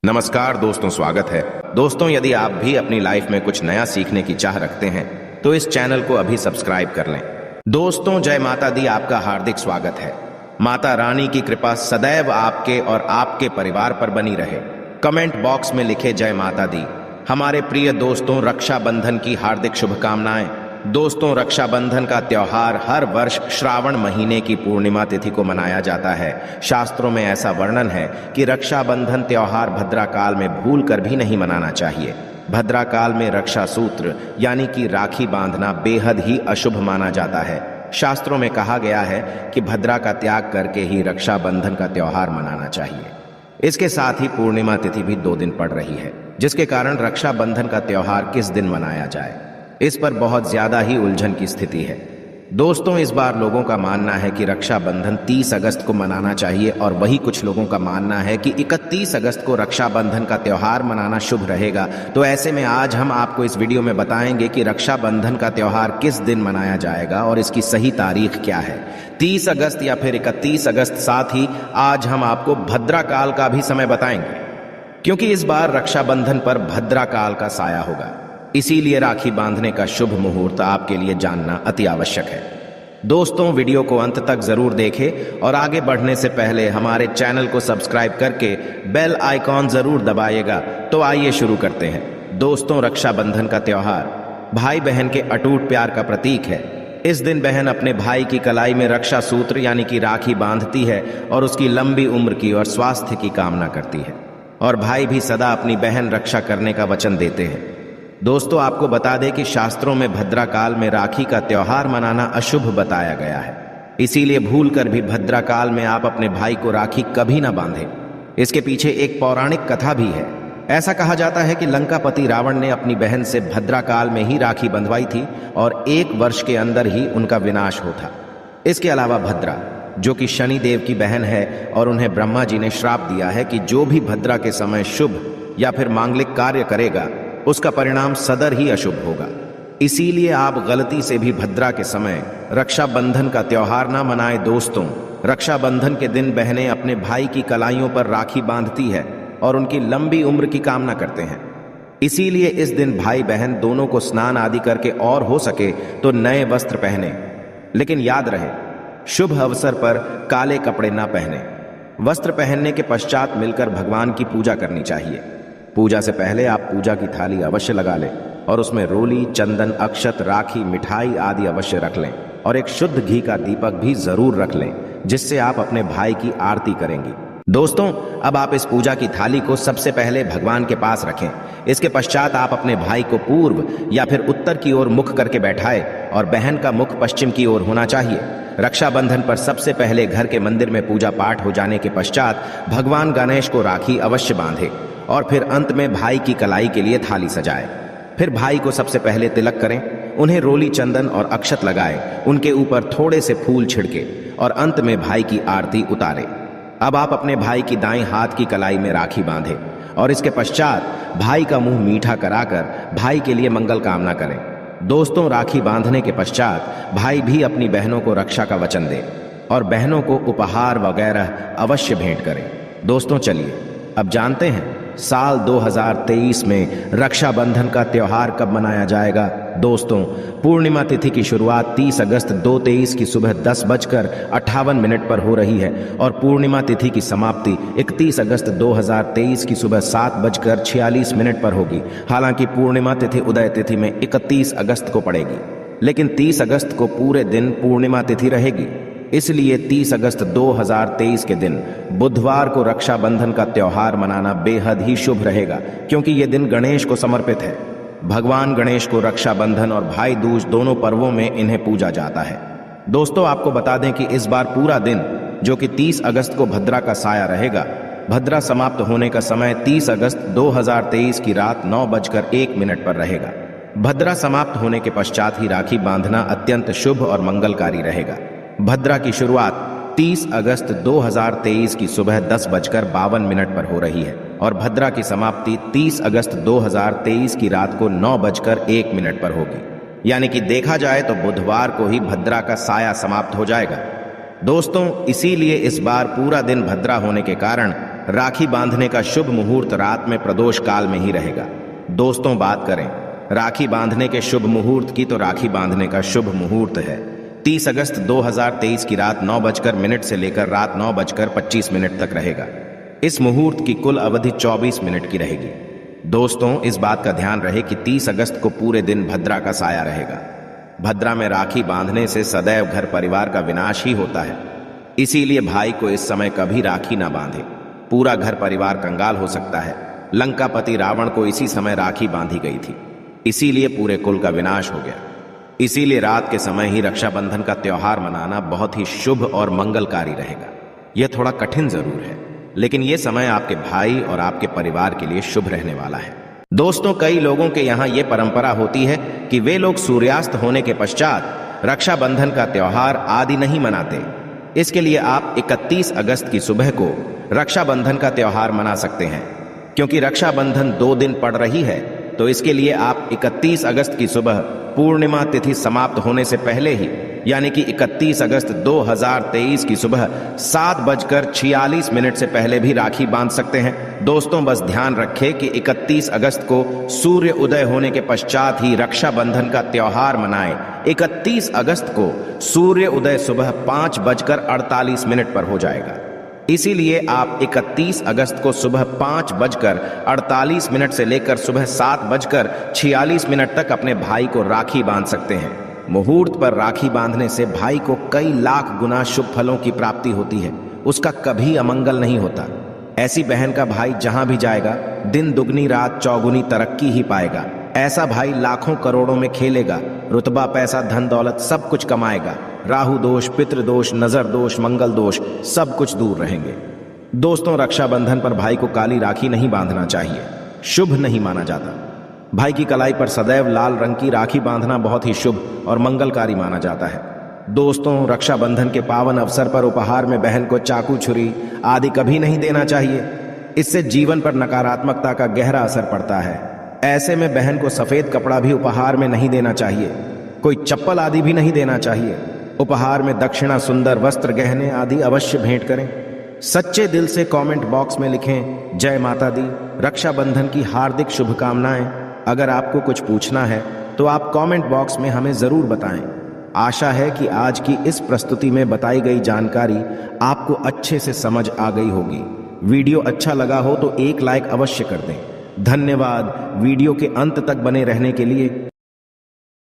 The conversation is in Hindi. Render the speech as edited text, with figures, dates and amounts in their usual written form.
नमस्कार दोस्तों, स्वागत है। दोस्तों, यदि आप भी अपनी लाइफ में कुछ नया सीखने की चाह रखते हैं तो इस चैनल को अभी सब्सक्राइब कर लें। दोस्तों, जय माता दी, आपका हार्दिक स्वागत है। माता रानी की कृपा सदैव आपके और आपके परिवार पर बनी रहे। कमेंट बॉक्स में लिखे जय माता दी। हमारे प्रिय दोस्तों, रक्षाबंधन की हार्दिक शुभकामनाएं। दोस्तों, रक्षाबंधन का त्योहार हर वर्ष श्रावण महीने की पूर्णिमा तिथि को मनाया जाता है। शास्त्रों में ऐसा वर्णन है कि रक्षाबंधन त्योहार भद्रा काल में भूल कर भी नहीं मनाना चाहिए। भद्रा काल में रक्षा सूत्र यानी कि राखी बांधना बेहद ही अशुभ माना जाता है। शास्त्रों में कहा गया है कि भद्रा का त्याग करके ही रक्षाबंधन का त्योहार मनाना चाहिए। इसके साथ ही पूर्णिमा तिथि भी 2 दिन पड़ रही है, जिसके कारण रक्षाबंधन का त्योहार किस दिन मनाया जाए, इस पर बहुत ज्यादा ही उलझन की स्थिति है। दोस्तों, इस बार लोगों का मानना है कि रक्षाबंधन 30 अगस्त को मनाना चाहिए और वही कुछ लोगों का मानना है कि 31 अगस्त को रक्षाबंधन का त्योहार मनाना शुभ रहेगा। तो ऐसे में आज हम आपको इस वीडियो में बताएंगे कि रक्षाबंधन का त्योहार किस दिन मनाया जाएगा और इसकी सही तारीख क्या है, 30 अगस्त या फिर 31 अगस्त। साथ ही आज हम आपको भद्रा काल का भी समय बताएंगे, क्योंकि इस बार रक्षाबंधन पर भद्रा काल का साया होगा। इसीलिए राखी बांधने का शुभ मुहूर्त आपके लिए जानना अति आवश्यक है। दोस्तों, वीडियो को अंत तक जरूर देखें और आगे बढ़ने से पहले हमारे चैनल को सब्सक्राइब करके बेल आइकॉन जरूर दबाइएगा। तो आइए शुरू करते हैं। दोस्तों, रक्षाबंधन का त्योहार भाई बहन के अटूट प्यार का प्रतीक है। इस दिन बहन अपने भाई की कलाई में रक्षा सूत्र यानी कि राखी बांधती है और उसकी लंबी उम्र की और स्वास्थ्य की कामना करती है, और भाई भी सदा अपनी बहन रक्षा करने का वचन देते हैं। दोस्तों, आपको बता दें कि शास्त्रों में भद्रा काल में राखी का त्योहार मनाना अशुभ बताया गया है। इसीलिए भूलकर भी भद्रा काल में आप अपने भाई को राखी कभी ना बांधें। इसके पीछे एक पौराणिक कथा भी है। ऐसा कहा जाता है कि लंकापति रावण ने अपनी बहन से भद्रा काल में ही राखी बंधवाई थी और 1 वर्ष के अंदर ही उनका विनाश होता। इसके अलावा भद्रा, जो कि शनि देव की बहन है, और उन्हें ब्रह्मा जी ने श्राप दिया है कि जो भी भद्रा के समय शुभ या फिर मांगलिक कार्य करेगा उसका परिणाम सदर ही अशुभ होगा। इसीलिए आप गलती से भी भद्रा के समय रक्षाबंधन का त्योहार ना मनाएं। दोस्तों, रक्षाबंधन के दिन बहनें अपने भाई की कलाइयों पर राखी बांधती है और उनकी लंबी उम्र की कामना करते हैं। इसीलिए इस दिन भाई बहन दोनों को स्नान आदि करके और हो सके तो नए वस्त्र पहने, लेकिन याद रहे शुभ अवसर पर काले कपड़े ना पहने। वस्त्र पहनने के पश्चात मिलकर भगवान की पूजा करनी चाहिए। पूजा से पहले आप पूजा की थाली अवश्य लगा लें और उसमें रोली, चंदन, अक्षत, राखी, मिठाई आदि अवश्य रख लें और एक शुद्ध घी का दीपक भी जरूर रख लें, जिससे आप अपने भाई की आरती करेंगी। दोस्तों, अब आप इस पूजा की थाली को सबसे पहले भगवान के पास रखें। इसके पश्चात आप अपने भाई को पूर्व या फिर उत्तर की ओर मुख करके बैठाएं और बहन का मुख पश्चिम की ओर होना चाहिए। रक्षाबंधन पर सबसे पहले घर के मंदिर में पूजा पाठ हो जाने के पश्चात भगवान गणेश को राखी अवश्य बांधे और फिर अंत में भाई की कलाई के लिए थाली सजाएं। फिर भाई को सबसे पहले तिलक करें, उन्हें रोली, चंदन और अक्षत लगाएं, उनके ऊपर थोड़े से फूल छिड़के और अंत में भाई की आरती उतारें। अब आप अपने भाई की दाईं हाथ की कलाई में राखी बांधें और इसके पश्चात भाई का मुंह मीठा कराकर भाई के लिए मंगल कामना करें। दोस्तों, राखी बांधने के पश्चात भाई भी अपनी बहनों को रक्षा का वचन दे और बहनों को उपहार वगैरह अवश्य भेंट करें। दोस्तों, चलिए अब जानते हैं साल 2023 में रक्षाबंधन का त्योहार कब मनाया जाएगा। दोस्तों, पूर्णिमा तिथि की शुरुआत 30 अगस्त 2023 की सुबह 10:58 पर हो रही है और पूर्णिमा तिथि की समाप्ति 31 अगस्त 2023 की सुबह 7:46 पर होगी। हालांकि पूर्णिमा तिथि उदय तिथि में 31 अगस्त को पड़ेगी, लेकिन 30 अगस्त को पूरे दिन पूर्णिमा तिथि रहेगी। इसलिए 30 अगस्त 2023 के दिन बुधवार को रक्षाबंधन का त्योहार मनाना बेहद ही शुभ रहेगा, क्योंकि ये दिन गणेश को समर्पित है। भगवान गणेश को रक्षाबंधन और भाई दूज दोनों पर्वों में इन्हें पूजा जाता है। दोस्तों, आपको बता दें कि इस बार पूरा दिन, जो कि 30 अगस्त को भद्रा का साया रहेगा, भद्रा समाप्त होने का समय 30 अगस्त 2023 की रात 9:01 पर रहेगा। भद्रा समाप्त होने के पश्चात ही राखी बांधना अत्यंत शुभ और मंगलकारी रहेगा। भद्रा की शुरुआत 30 अगस्त 2023 की सुबह 10:52 पर हो रही है और भद्रा की समाप्ति 30 अगस्त 2023 की रात को 9:01 पर होगी। यानी कि देखा जाए तो बुधवार को ही भद्रा का साया समाप्त हो जाएगा। दोस्तों, इसीलिए इस बार पूरा दिन भद्रा होने के कारण राखी बांधने का शुभ मुहूर्त रात में प्रदोष काल में ही रहेगा। दोस्तों, बात करें राखी बांधने के शुभ मुहूर्त की, तो राखी बांधने का शुभ मुहूर्त है 30 अगस्त 2023 की रात 9:00 से लेकर रात 9:25 तक रहेगा। इस मुहूर्त की कुल अवधि 24 मिनट की रहेगी। दोस्तों, इस बात का ध्यान रहे कि 30 अगस्त को पूरे दिन भद्रा का साया रहेगा। भद्रा में राखी बांधने से सदैव घर परिवार का विनाश ही होता है। इसीलिए भाई को इस समय कभी राखी ना बांधे, पूरा घर परिवार कंगाल हो सकता है। लंकापति रावण को इसी समय राखी बांधी गई थी, इसीलिए पूरे कुल का विनाश हो गया। इसीलिए रात के समय ही रक्षाबंधन का त्योहार मनाना बहुत ही शुभ और मंगलकारी रहेगा। यह थोड़ा कठिन जरूर है, लेकिन यह समय आपके भाई और आपके परिवार के लिए शुभ रहने वाला है। दोस्तों, कई लोगों के यहाँ यह परंपरा होती है कि वे लोग सूर्यास्त होने के पश्चात रक्षाबंधन का त्योहार आदि नहीं मनाते। इसके लिए आप 31 अगस्त की सुबह को रक्षाबंधन का त्योहार मना सकते हैं। क्योंकि रक्षाबंधन 2 दिन पड़ रही है, तो इसके लिए आप 31 अगस्त की सुबह पूर्णिमा तिथि समाप्त होने से पहले ही, यानी कि 31 अगस्त 2023 की सुबह 7:46 से पहले भी राखी बांध सकते हैं। दोस्तों, बस ध्यान रखें कि 31 अगस्त को सूर्य उदय होने के पश्चात ही रक्षाबंधन का त्योहार मनाएं। 31 अगस्त को सूर्य उदय सुबह 5:48 पर हो जाएगा। इसीलिए आप 31 अगस्त को सुबह 5:48 से लेकर सुबह 7:46 तक अपने भाई को राखी बांध सकते हैं। मुहूर्त पर राखी बांधने से भाई को कई लाख गुना शुभ फलों की प्राप्ति होती है, उसका कभी अमंगल नहीं होता। ऐसी बहन का भाई जहां भी जाएगा, दिन दुगनी रात चौगुनी तरक्की ही पाएगा। ऐसा भाई लाखों करोड़ों में खेलेगा, रुतबा पैसा धन दौलत सब कुछ कमाएगा। राहु दोष, पितृ दोष, नजर दोष, मंगल दोष सब कुछ दूर रहेंगे। दोस्तों, रक्षाबंधन पर भाई को काली राखी नहीं बांधना चाहिए, शुभ नहीं माना जाता। भाई की कलाई पर सदैव लाल रंग की राखी बांधना बहुत ही शुभ और मंगलकारी माना जाता है। दोस्तों, रक्षाबंधन के पावन अवसर पर उपहार में बहन को चाकू, छुरी आदि कभी नहीं देना चाहिए। इससे जीवन पर नकारात्मकता का गहरा असर पड़ता है। ऐसे में बहन को सफेद कपड़ा भी उपहार में नहीं देना चाहिए, कोई चप्पल आदि भी नहीं देना चाहिए। उपहार में दक्षिणा, सुंदर वस्त्र, गहने आदि अवश्य भेंट करें। सच्चे दिल से कमेंट बॉक्स में लिखें जय माता दी, रक्षाबंधन की हार्दिक शुभकामनाएं। अगर आपको कुछ पूछना है तो आप कमेंट बॉक्स में हमें जरूर बताएं। आशा है कि आज की इस प्रस्तुति में बताई गई जानकारी आपको अच्छे से समझ आ गई होगी। वीडियो अच्छा लगा हो तो एक लाइक अवश्य कर दें। धन्यवाद वीडियो के अंत तक बने रहने के लिए।